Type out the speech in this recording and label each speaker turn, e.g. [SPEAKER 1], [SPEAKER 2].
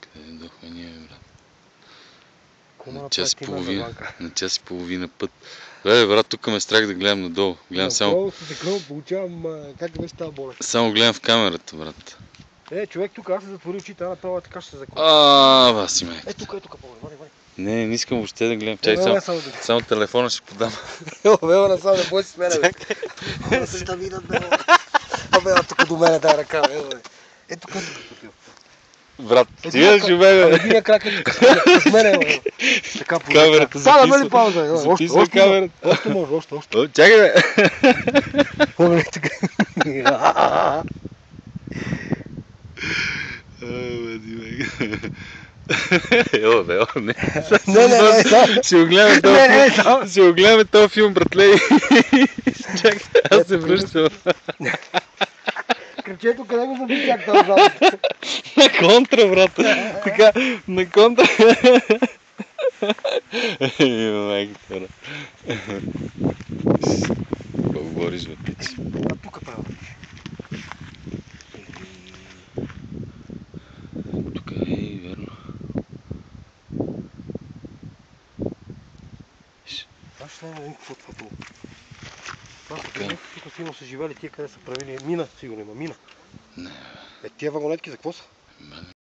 [SPEAKER 1] Къде дойдохме ние, брат? На час и половина път. Бе, брат, тук ме страх да гледам надолу. Гледам само...
[SPEAKER 2] получавам, как беше тази болест?
[SPEAKER 1] Само гледам в камерата, брат.
[SPEAKER 2] Човек тук, аз се затвори очите, а направо така ще се закупи.
[SPEAKER 1] Баси ме.
[SPEAKER 2] Тук, вари.
[SPEAKER 1] Не искам въобще да гледам. Чай, само телефона ще подам.
[SPEAKER 2] Вела насам, не бой си с мене, бе. Да се да видят, бе. Вела тук до мене дай ръка, бе. Тук.
[SPEAKER 1] Брат, стига ще бе.
[SPEAKER 2] Единия крак е тук с мене, бе. Така по
[SPEAKER 1] камерата
[SPEAKER 2] записва. Пауза.
[SPEAKER 1] Записва камерата.
[SPEAKER 2] Още може, още.
[SPEAKER 1] Чакай, бе.
[SPEAKER 2] Поглед тук.
[SPEAKER 1] Не.
[SPEAKER 2] Не.
[SPEAKER 1] Ще го гледаме този филм, братле. Чакай, аз се връщам.
[SPEAKER 2] Кръчето, къде го заби чак тази залата?
[SPEAKER 1] На контра, брат. Така, на контра. Майката, брат. Какво говориш, бе, пич?
[SPEAKER 2] Тук правя.
[SPEAKER 1] Тук верно.
[SPEAKER 2] Аз ще не видим какво това долу. Тук сигурно са живели тия, къде са правили мина, сигурно има мина.
[SPEAKER 1] Не.
[SPEAKER 2] Тия вагонетки за какво са?